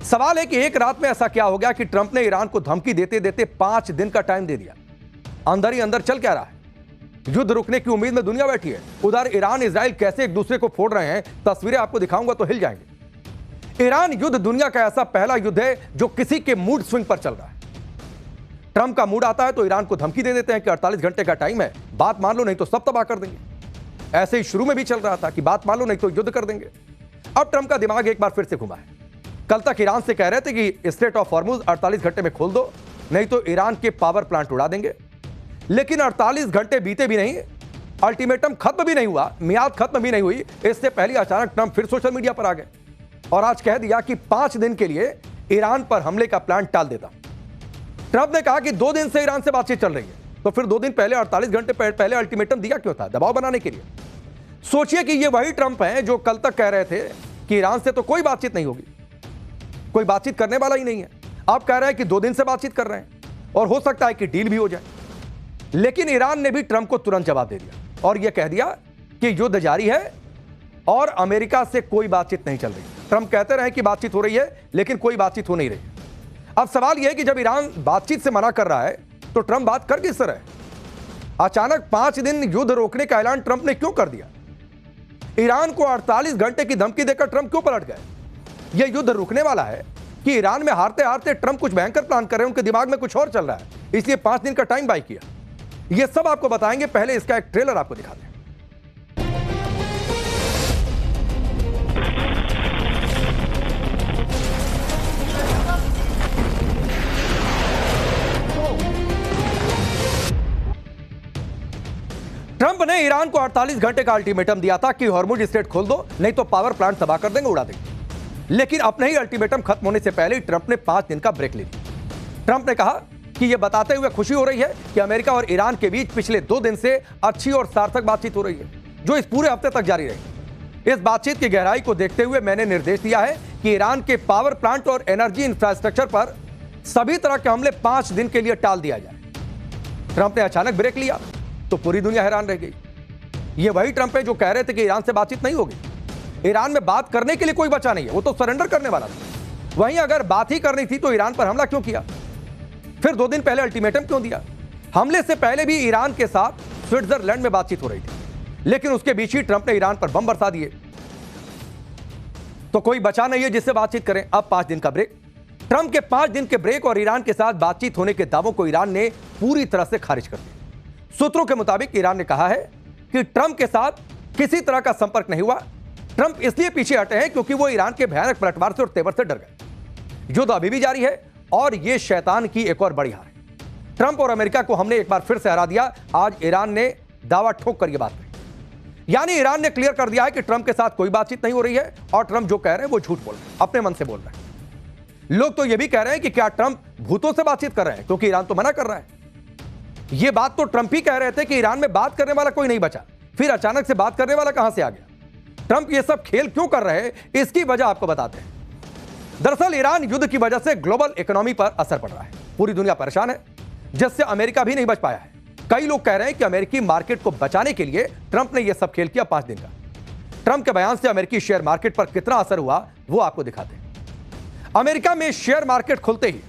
सवाल है कि एक रात में ऐसा क्या हो गया कि ट्रंप ने ईरान को धमकी देते देते 5 दिन का टाइम दे दिया। अंदर ही अंदर चल क्या रहा है? युद्ध रुकने की उम्मीद में दुनिया बैठी है। उधर ईरान इजराइल कैसे एक दूसरे को फोड़ रहे हैं, तस्वीरें आपको दिखाऊंगा तो हिल जाएंगे। ईरान युद्ध दुनिया का ऐसा पहला युद्ध है जो किसी के मूड स्विंग पर चल रहा है। ट्रंप का मूड आता है तो ईरान को धमकी दे देते हैं कि 48 घंटे का टाइम है, बात मान लो नहीं तो सब तबाह कर देंगे। ऐसे ही शुरू में भी चल रहा था कि बात मान लो नहीं तो युद्ध कर देंगे। अब ट्रंप का दिमाग एक बार फिर से घुमा है। कल तक ईरान से कह रहे थे कि स्ट्रेट ऑफ हॉर्मुज 48 घंटे में खोल दो, नहीं तो ईरान के पावर प्लांट उड़ा देंगे। लेकिन 48 घंटे बीते भी नहीं, अल्टीमेटम खत्म भी नहीं हुआ, मियाद खत्म भी नहीं हुई, इससे पहले अचानक ट्रंप फिर सोशल मीडिया पर आ गए और आज कह दिया कि 5 दिन के लिए ईरान पर हमले का प्लान टाल देता। ट्रंप ने कहा कि 2 दिन से ईरान से बातचीत चल रही है, तो फिर 2 दिन पहले 48 घंटे पहले अल्टीमेटम दिया क्यों था? दबाव बनाने के लिए। सोचिए कि ये वही ट्रंप हैं जो कल तक कह रहे थे कि ईरान से तो कोई बातचीत नहीं होगी, कोई बातचीत करने वाला ही नहीं है। आप कह रहे हैं कि 2 दिन से बातचीत कर रहे हैं और हो सकता है कि डील भी हो जाए। लेकिन ईरान ने भी ट्रंप को तुरंत जवाब दे दिया और यह कह दिया कि युद्ध जारी है और अमेरिका से कोई बातचीत नहीं चल रही। ट्रंप कहते रहे कि बातचीत हो रही है, लेकिन कोई बातचीत हो नहीं रही। अब सवाल यह है कि जब ईरान बातचीत से मना कर रहा है तो ट्रंप बात कर किस तरह? अचानक 5 दिन युद्ध रोकने का ऐलान ट्रंप ने क्यों कर दिया? ईरान को 48 घंटे की धमकी देकर ट्रंप क्यों पलट गए? यह युद्ध रुकने वाला है कि ईरान में हारते हारते ट्रंप कुछ भयंकर प्लान कर रहे हैं, उनके दिमाग में कुछ और चल रहा है, इसलिए 5 दिन का टाइम बाय किया। यह सब आपको बताएंगे, पहले इसका एक ट्रेलर आपको दिखाते हैं। ट्रंप ने ईरान को 48 घंटे का अल्टीमेटम दिया था कि हॉर्मुज स्ट्रेट खोल दो, नहीं तो पावर प्लांट तबाह कर देंगे, उड़ा देंगे। लेकिन अपने ही अल्टीमेटम खत्म होने से पहले ही ट्रंप ने 5 दिन का ब्रेक ले लिया। ट्रंप ने कहा कि यह बताते हुए खुशी हो रही है कि अमेरिका और ईरान के बीच पिछले 2 दिन से अच्छी और सार्थक बातचीत हो रही है, जो इस पूरे हफ्ते तक जारी रही। इस बातचीत की गहराई को देखते हुए मैंने निर्देश दिया है कि ईरान के पावर प्लांट और एनर्जी इंफ्रास्ट्रक्चर पर सभी तरह के हमले 5 दिन के लिए टाल दिया जाए। ट्रंप ने अचानक ब्रेक लिया तो पूरी दुनिया हैरान रह गई। यह वही ट्रंप है जो कह रहे थे कि ईरान से बातचीत नहीं होगी, ईरान में बात करने के लिए कोई बचा नहीं है, वो तो सरेंडर करने वाला था। वहीं अगर बात ही करनी थी तो ईरान पर हमला क्यों किया? फिर 2 दिन पहले अल्टीमेटम क्यों दिया? हमले से पहले भी ईरान के साथ स्विट्जरलैंड में बातचीत हो रही थी, लेकिन उसके बीच ही ट्रंप ने ईरान पर बम बरसा दिए। तो कोई बचा नहीं है जिससे बातचीत करें। अब 5 दिन का ब्रेक, ट्रंप के 5 दिन के ब्रेक और ईरान के साथ बातचीत होने के दावों को ईरान ने पूरी तरह से खारिज कर दिया। सूत्रों के मुताबिक ईरान ने कहा है कि ट्रंप के साथ किसी तरह का संपर्क नहीं हुआ। ट्रंप इसलिए पीछे हटे हैं क्योंकि वो ईरान के भयानक पलटवार से और तेवर से डर गए। युद्ध अभी भी जारी है और यह शैतान की एक और बड़ी हार है। ट्रंप और अमेरिका को हमने एक बार फिर से हरा दिया। आज ईरान ने दावा ठोक कर यह बात कही, यानी ईरान ने क्लियर कर दिया है कि ट्रंप के साथ कोई बातचीत नहीं हो रही है और ट्रंप जो कह रहे हैं वो झूठ बोल रहे हैं, अपने मन से बोल रहे हैं। लोग तो यह भी कह रहे हैं कि क्या ट्रंप भूतों से बातचीत कर रहे हैं, क्योंकि ईरान तो मना कर रहा है। यह बात तो ट्रंप ही कह रहे थे कि ईरान में बात करने वाला कोई नहीं बचा, फिर अचानक से बात करने वाला कहां से आ गया? ट्रंप ये सब खेल क्यों कर रहे हैं, इसकी वजह आपको बताते हैं। दरअसल ईरान युद्ध की वजह से ग्लोबल इकोनॉमी पर असर पड़ रहा है। पूरी दुनिया परेशान है, जिससे अमेरिका भी नहीं बच पाया है। कई लोग कह रहे हैं कि अमेरिकी मार्केट को बचाने के लिए ट्रंप ने यह सब खेल किया 5 दिन का। ट्रंप के बयान से अमेरिकी शेयर मार्केट पर कितना असर हुआ वो आपको दिखाते हैं। अमेरिका में शेयर मार्केट खुलते ही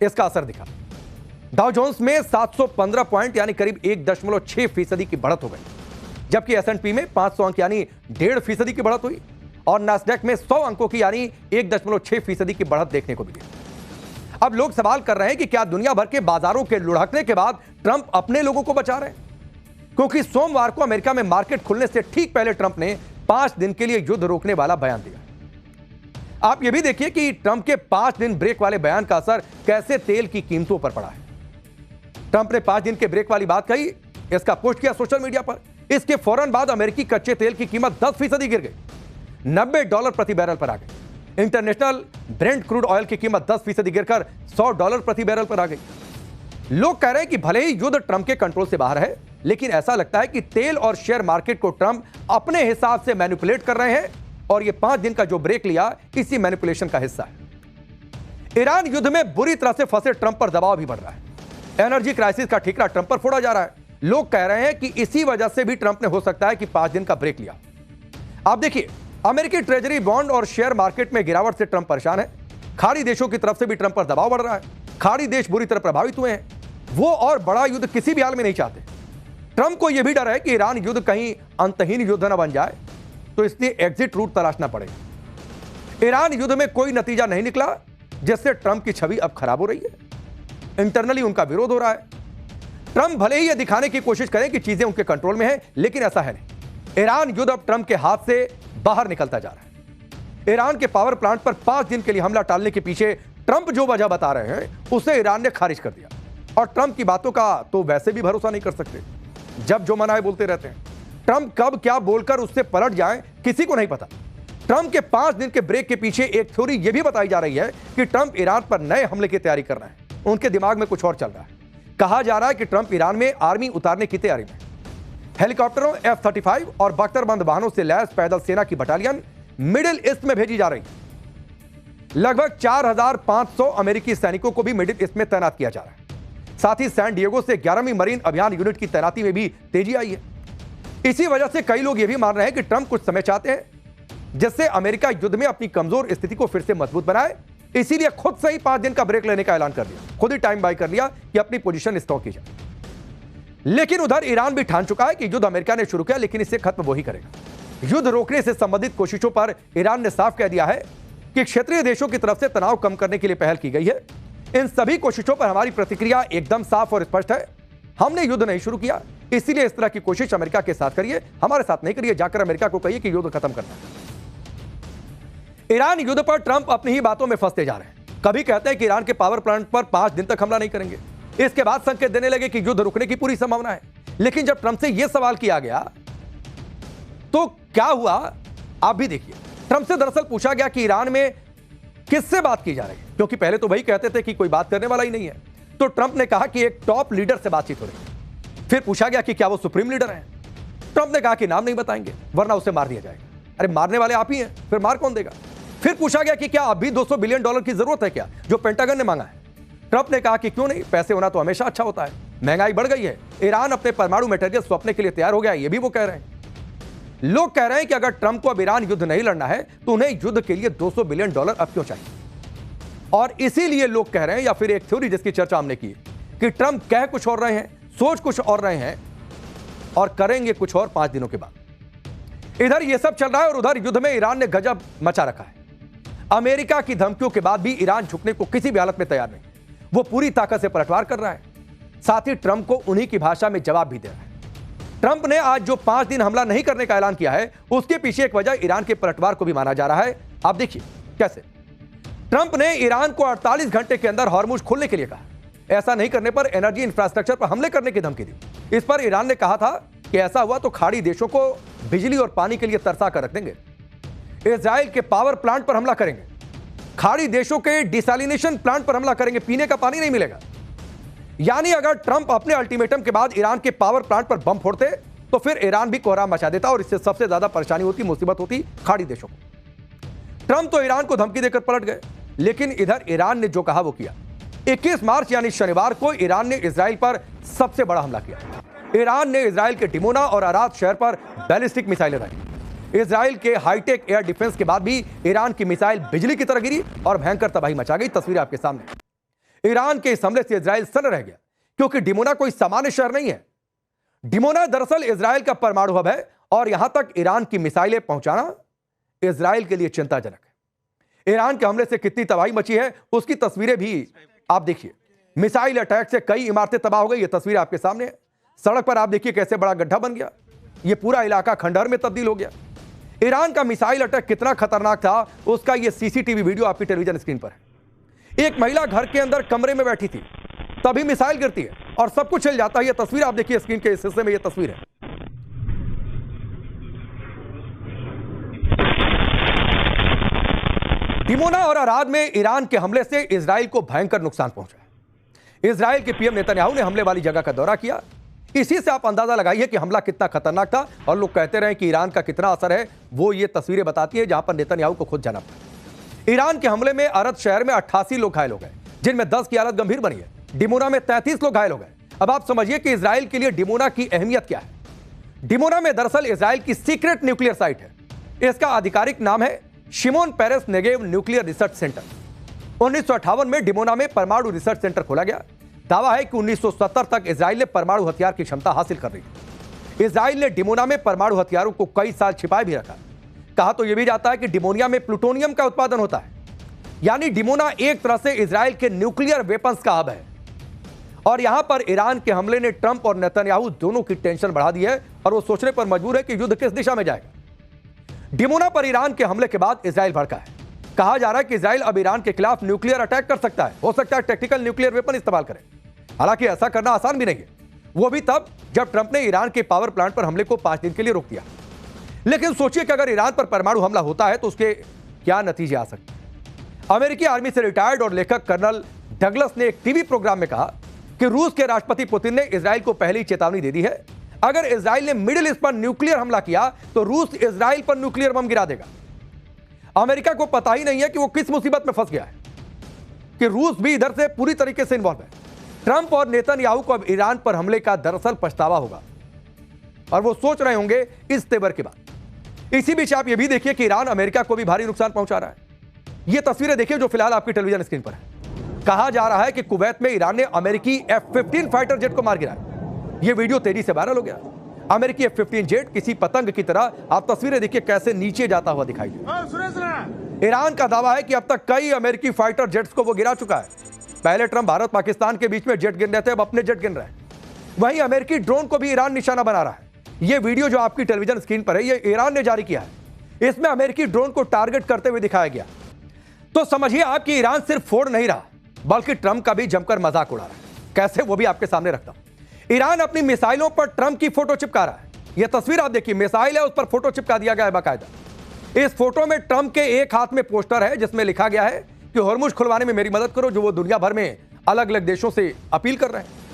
इसका असर दिखा। डाउ जोन्स में 715 पॉइंट यानी करीब 1.6% की बढ़त हो गई, जबकि S&P में 500 अंक यानी 1.5% की बढ़त हुई और नास्डैक में 100 अंकों की यानी 1.6% की बढ़त देखने को मिली। अब लोग सवाल कर रहे हैं कि क्या दुनिया भर के बाजारों के लुढ़कने के बाद ट्रंप अपने लोगों को बचा रहे हैं? क्योंकि सोमवार को अमेरिका में मार्केट खुलने से ठीक पहले ट्रंप ने 5 दिन के लिए युद्ध रोकने वाला बयान दिया। आप यह भी देखिए कि ट्रंप के 5 दिन ब्रेक वाले बयान का असर कैसे तेल की कीमतों पर पड़ा है। ट्रंप ने 5 दिन के ब्रेक वाली बात कही, इसका पोस्ट किया सोशल मीडिया पर। इसके फौरन बाद अमेरिकी कच्चे तेल की कीमत 10% गिर गई, $90 प्रति बैरल पर आ गई। इंटरनेशनल ब्रेंट क्रूड ऑयल की कीमत 10% गिरकर $100 प्रति बैरल पर आ गई। लोग कह रहे हैं कि भले ही युद्ध ट्रंप के कंट्रोल से बाहर है, लेकिन ऐसा लगता है कि तेल और शेयर मार्केट को ट्रंप अपने हिसाब से मैनिपुलेट कर रहे हैं और यह 5 दिन का जो ब्रेक लिया इसी मैनिपुलेशन का हिस्सा है। ईरान युद्ध में बुरी तरह से फंसे ट्रंप पर दबाव भी बढ़ रहा है। एनर्जी क्राइसिस का ठिकरा ट्रंप पर फोड़ा जा रहा है। लोग कह रहे हैं कि इसी वजह से भी ट्रंप ने हो सकता है कि 5 दिन का ब्रेक लिया। आप देखिए, अमेरिकी ट्रेजरी बॉन्ड और शेयर मार्केट में गिरावट से ट्रंप परेशान है। खाड़ी देशों की तरफ से भी ट्रंप पर दबाव बढ़ रहा है। खाड़ी देश बुरी तरह प्रभावित हुए हैं। वो और बड़ा युद्ध किसी भी हाल में नहीं चाहते। ट्रंप को यह भी डर है कि ईरान युद्ध कहीं अंतहीन युद्ध न बन जाए, तो इसलिए एग्जिट रूट तलाशना पड़ेगा। ईरान युद्ध में कोई नतीजा नहीं निकला, जिससे ट्रंप की छवि अब खराब हो रही है। इंटरनली उनका विरोध हो रहा है। ट्रंप भले ही यह दिखाने की कोशिश करें कि चीजें उनके कंट्रोल में है, लेकिन ऐसा है नहीं। ईरान युद्ध अब ट्रंप के हाथ से बाहर निकलता जा रहा है। ईरान के पावर प्लांट पर 5 दिन के लिए हमला टालने के पीछे ट्रंप जो वजह बता रहे हैं, उसे ईरान ने खारिज कर दिया। और ट्रंप की बातों का तो वैसे भी भरोसा नहीं कर सकते। जब जो मना है बोलते रहते हैं। ट्रंप कब क्या बोलकर उससे पलट जाए, किसी को नहीं पता। ट्रंप के 5 दिन के ब्रेक के पीछे एक थ्योरी यह भी बताई जा रही है कि ट्रंप ईरान पर नए हमले की तैयारी कर रहे हैं। उनके दिमाग में कुछ और चल रहा है। कहा जा रहा है कि ट्रंप ईरान में आर्मी उतारने की तैयारी में हेलीकॉप्टरों, F-35 और बख्तरबंद वाहनों से लैस पैदल सेना की बटालियन मिडिल ईस्ट में भेजी जा रही है। लगभग 4500 अमेरिकी सैनिकों को भी मिडिल ईस्ट में तैनात किया जा रहा है। साथ ही सैन डिएगो से 11वीं मरीन अभियान यूनिट की तैनाती में भी तेजी आई है। इसी वजह से कई लोग यह भी मान रहे हैं कि ट्रंप कुछ समय चाहते हैं, जिससे अमेरिका युद्ध में अपनी कमजोर स्थिति को फिर से मजबूत बनाए। इसीलिए खुद से ही 5 दिन का ब्रेक लेने का ऐलान कर दिया। खुद ही टाइम बाय कर लिया कि अपनी पोजीशन स्टॉक की जाए। लेकिन उधर ईरान भी ठान चुका है कि युद्ध अमेरिका ने शुरू किया, लेकिन इसे खत्म वही करेगा। युद्ध रोकने से संबंधित कोशिशों पर ईरान ने साफ कह दिया है कि क्षेत्रीय देशों की तरफ से तनाव कम करने के लिए पहल की गई है। इन सभी कोशिशों पर हमारी प्रतिक्रिया एकदम साफ और स्पष्ट है। हमने युद्ध नहीं शुरू किया, इसीलिए इस तरह की कोशिश अमेरिका के साथ करिए, हमारे साथ नहीं करिए। जाकर अमेरिका को कहिए कि युद्ध खत्म करना है। ईरान युद्ध पर ट्रंप अपनी ही बातों में फंसते जा रहे हैं। कभी कहते हैं कि ईरान के पावर प्लांट पर 5 दिन तक हमला नहीं करेंगे, इसके बाद संकेत देने लगे कि युद्ध रुकने की पूरी संभावना है। लेकिन जब ट्रंप से यह सवाल किया गया तो क्या हुआ, आप भी देखिए। ट्रंप से दरअसल पूछा गया कि ईरान में किससे बात की जा रही है, क्योंकि पहले तो वही कहते थे कि कोई बात करने वाला ही नहीं है। तो ट्रंप ने कहा कि एक टॉप लीडर से बातचीत हो रही है। फिर पूछा गया कि क्या वो सुप्रीम लीडर हैं। ट्रंप ने कहा कि नाम नहीं बताएंगे वरना उसे मार दिया जाएगा। अरे मारने वाले आप ही हैं, फिर मार कौन देगा। फिर पूछा गया कि क्या अभी $200 बिलियन की जरूरत है क्या, जो पेंटागन ने मांगा है। ट्रंप ने कहा कि क्यों नहीं, पैसे होना तो हमेशा अच्छा होता है। महंगाई बढ़ गई है, ईरान अपने परमाणु मटेरियल स्वप्न के लिए तैयार हो गया, ये भी वो कह रहे हैं। लोग कह रहे हैं कि अगर ट्रंप को अब ईरान युद्ध नहीं लड़ना है तो उन्हें युद्ध के लिए $200 बिलियन अब क्यों चाहिए। और इसीलिए लोग कह रहे हैं, या फिर एक थ्योरी जिसकी चर्चा हमने की, कि ट्रंप कह कुछ और रहे हैं, सोच कुछ और रहे हैं और करेंगे कुछ और 5 दिनों के बाद। इधर यह सब चल रहा है और उधर युद्ध में ईरान ने गजब मचा रखा है। अमेरिका की धमकियों के बाद भी ईरान झुकने को किसी भी हालत में तैयार नहीं। वो पूरी ताकत से पलटवार कर रहा है, साथ ही ट्रंप को उन्हीं की भाषा में जवाब भी दे रहा है। ट्रंप ने आज जो 5 दिन हमला नहीं करने का ऐलान किया है, उसके पीछे एक वजह ईरान के पलटवार को भी माना जा रहा है। आप देखिए कैसे। ट्रंप ने ईरान को 48 घंटे के अंदर हॉर्मुज खोलने के लिए कहा। ऐसा नहीं करने पर एनर्जी इंफ्रास्ट्रक्चर पर हमले करने की धमकी दी। इस पर ईरान ने कहा था कि ऐसा हुआ तो खाड़ी देशों को बिजली और पानी के लिए तरसा कर रख देंगे। इजराइल के पावर प्लांट पर हमला करेंगे, खाड़ी देशों के डिसैलिनेशन प्लांट पर हमला करेंगे, पीने का पानी नहीं मिलेगा। यानी अगर ट्रंप अपने अल्टीमेटम के बाद ईरान के पावर प्लांट पर बम फोड़ते तो फिर ईरान भी कोहराम मचा देता और इससे सबसे ज्यादा परेशानी होती, मुसीबत होती खाड़ी देशों को। ट्रंप तो ईरान को धमकी देकर पलट गए, लेकिन इधर ईरान ने जो कहा वो किया। 21 मार्च यानी शनिवार को ईरान ने इजराइल पर सबसे बड़ा हमला किया। ईरान ने इजराइल के डिमोना और अराद शहर पर बैलिस्टिक मिसाइलें दागी। इजराइल के हाईटेक एयर डिफेंस के बाद भी ईरान की मिसाइल बिजली की तरह गिरी और भयंकर तबाही मचा गई। तस्वीरें आपके सामने। ईरान के इस हमले से इजराइल सन्न रह गया, क्योंकि डिमोना कोई सामान्य शहर नहीं है। डिमोना दरअसल इजराइल का परमाणु हब है और यहां तक ईरान की मिसाइलें पहुंचाना इजराइल के लिए चिंताजनक है। ईरान के हमले से कितनी तबाही मची है उसकी तस्वीरें भी आप देखिए। मिसाइल अटैक से कई इमारतें तबाह हो गई, ये तस्वीर आपके सामने है। सड़क पर आप देखिए कैसे बड़ा गड्ढा बन गया, ये पूरा इलाका खंडहर में तब्दील हो गया। ईरान का मिसाइल अटैक कितना खतरनाक था उसका ये सीसीटीवी वीडियो आपकी टेलीविजन स्क्रीन पर है। एक महिला घर के अंदर कमरे में बैठी थी, तभी मिसाइल गिरती है और सब कुछ हिल जाता है। ये तस्वीर आप देखिए स्क्रीन के इस हिस्से में, ये तस्वीर है। डिमोना और अराद में ईरान के हमले से इजराइल को भयंकर नुकसान पहुंचा। इजराइल के पीएम नेतन्याहू ने हमले वाली जगह का दौरा किया। इसी से आप अंदाजा लगाइए कि हमला कितना खतरनाक था। और लोग कहते रहे कि ईरान का कितना असर है, वो ये तस्वीरें बताती है जहां पर नेतन्याहू को खुद जाना पड़ा। ईरान के हमले में अरद शहर में 88 लोग घायल हो गए, जिनमें 10 की हालत गंभीर बनी है। डिमोना में 33 लोग घायल हो गए। अब आप समझिए कि इजराइल के लिए डिमोना की अहमियत क्या है। डिमोना में दरअसल इजराइल की सीक्रेट न्यूक्लियर साइट है। इसका आधिकारिक नाम है Shimon Peres Negev nuclear research centre. 1958 में डिमोना में परमाणु रिसर्च सेंटर खोला गया। दावा है कि 1970 तक इजराइल ने परमाणु हथियार की क्षमता हासिल कर ली थी। इजराइल ने डिमोना में परमाणु हथियारों को कई साल छिपाए भी रखा। कहा तो यह भी जाता है कि डिमोनिया में प्लूटोनियम का उत्पादन होता है, यानी डिमोना एक तरह से इजराइल के न्यूक्लियर वेपन्स का हब है। और यहां पर ईरान के हमले ने ट्रंप और नेतन्याहू दोनों की टेंशन बढ़ा दी है और वो सोचने पर मजबूर है कि युद्ध किस दिशा में जाएगा। डिमोना पर ईरान के हमले के बाद इजराइल भड़का है। कहा जा रहा है कि इजराइल अब ईरान के खिलाफ न्यूक्लियर अटैक कर सकता है, हो सकता है टैक्टिकल न्यूक्लियर वेपन इस्तेमाल करे। हालांकि ऐसा करना आसान भी नहीं है, वो भी तब जब ट्रंप ने ईरान के पावर प्लांट पर हमले को 5 दिन के लिए रोक दिया। लेकिन सोचिए कि अगर ईरान पर परमाणु हमला होता है तो उसके क्या नतीजे आ सकते हैं। अमेरिकी आर्मी से रिटायर्ड और लेखक कर्नल डगलस ने एक टीवी प्रोग्राम में कहा कि रूस के राष्ट्रपति पुतिन ने इजराइल को पहले ही चेतावनी दे दी है, अगर इजराइल ने मिडिल ईस्ट पर न्यूक्लियर हमला किया तो रूस इजराइल पर न्यूक्लियर बम गिरा देगा। अमेरिका को पता ही नहीं है कि वो किस मुसीबत में फंस गया है कि रूस भी इधर से पूरी तरीके से इन्वॉल्व है। ट्रंप और नेतन्याहू को अब ईरान पर हमले का दरअसल पछतावा होगा और वो सोच रहे होंगे इस तेवर के बाद। इसी बीच आप ये भी देखिए कि ईरान अमेरिका को भी भारी नुकसान पहुंचा रहा है। ये तस्वीरें देखिए जो फिलहाल आपकी टेलीविजन स्क्रीन पर है। कहा जा रहा है कि कुवैत में ईरान ने अमेरिकी F-15 फाइटर जेट को मार गिराया। यह वीडियो तेजी से वायरल हो गया। अमेरिकी F-15 जेट किसी पतंग की तरह, आप तस्वीरें देखिए कैसे नीचे जाता हुआ दिखाई दे। ईरान का दावा है कि अब तक कई अमेरिकी फाइटर जेट्स को वो गिरा चुका है। पहले ट्रंप भारत पाकिस्तान के बीच में जेट गिन रहे थे, अब अपने जेट गिन रहे हैं। वहीं अमेरिकी ड्रोन को भी ईरान निशाना बना रहा है। यह वीडियो जो आपकी टेलीविजन स्क्रीन पर है, यह ईरान ने जारी किया है। इसमें अमेरिकी ड्रोन को टारगेट करते हुए दिखाया गया। तो समझिए आप कि ईरान सिर्फ फोड़ नहीं रहा, बल्कि ट्रंप का भी जमकर मजाक उड़ा रहा है। कैसे, वो भी आपके सामने रखता हूं। ईरान अपनी मिसाइलों पर ट्रंप की फोटो चिपका रहा है। यह तस्वीर आप देखिए, मिसाइल है, उस पर फोटो चिपका दिया गया है बाकायदा। इस फोटो में ट्रंप के एक हाथ में पोस्टर है जिसमें लिखा गया है कि हॉर्मुज खुलवाने में मेरी मदद करो, जो वो दुनिया भर में अलग अलग देशों से अपील कर रहे हैं।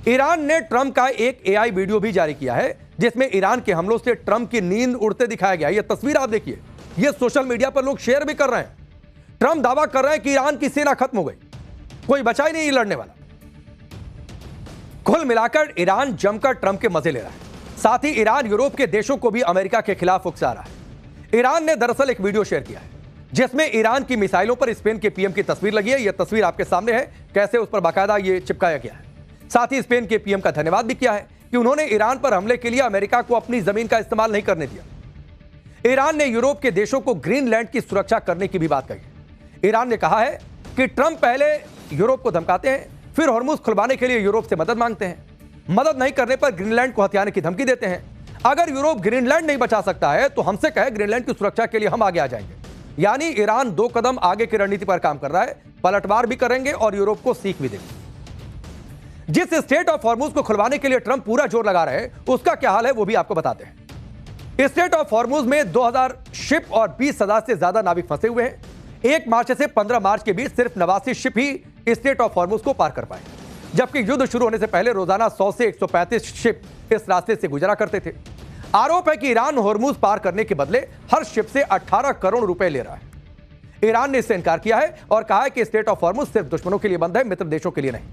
ईरान ने ट्रंप का एक AI वीडियो भी जारी किया है जिसमें ईरान के हमलों से ट्रंप की नींद उड़ते दिखाया गया। यह तस्वीर आप देखिए, यह सोशल मीडिया पर लोग शेयर भी कर रहे हैं। ट्रंप दावा कर रहे हैं कि ईरान की सेना खत्म हो गई, कोई बचा ही नहीं लड़ने वाला। कुल मिलाकर ईरान जमकर ट्रंप के मजे ले रहा है। साथ ही ईरान यूरोप के देशों को भी अमेरिका के खिलाफ उकसा रहा है। ईरान ने दरअसल एक वीडियो शेयर किया है जिसमें ईरान की मिसाइलों पर स्पेन के PM की तस्वीर लगी है। यह तस्वीर आपके सामने है, कैसे उस पर बाकायदा ये चिपकाया गया है। साथ ही स्पेन के PM का धन्यवाद भी किया है कि उन्होंने ईरान पर हमले के लिए अमेरिका को अपनी जमीन का इस्तेमाल नहीं करने दिया। ईरान ने यूरोप के देशों को ग्रीनलैंड की सुरक्षा करने की भी बात कही। ईरान ने कहा है कि ट्रंप पहले यूरोप को धमकाते हैं, फिर हॉर्मुज खुलवाने के लिए यूरोप से मदद मांगते हैं। मदद नहीं करने पर ग्रीनलैंड को हथियाने की धमकी देते हैं। अगर यूरोप ग्रीनलैंड नहीं बचा सकता है तो हमसे कहे, ग्रीनलैंड की सुरक्षा के लिए हम आगे आ जाएंगे। यानी ईरान 2 कदम आगे की रणनीति पर काम कर रहा है, पलटवार भी करेंगे और यूरोप को सीख भी देंगे। जिस स्टेट ऑफ हॉर्मुज को खुलवाने के लिए ट्रंप पूरा जोर लगा रहे हैं, उसका क्या हाल है वो भी आपको बताते हैं। स्टेट ऑफ हॉर्मुज में 2000 शिप और 20,000 से ज्यादा नाविक फंसे हुए हैं। 1 मार्च से 15 मार्च के बीच सिर्फ 89 ship he state of Hormuz को पार कर पाए, जबकि युद्ध शुरू होने से पहले रोजाना 100 से 135 शिप इस रास्ते से गुजरा करते थे। आरोप है कि ईरान हॉर्मुज पार करने के बदले हर शिप से 18 करोड़ रुपए ले रहा है। ईरान ने इससे इनकार किया है और कहा है कि स्टेट ऑफ हॉर्मुज सिर्फ दुश्मनों के लिए बंद है, मित्र देशों के लिए नहीं।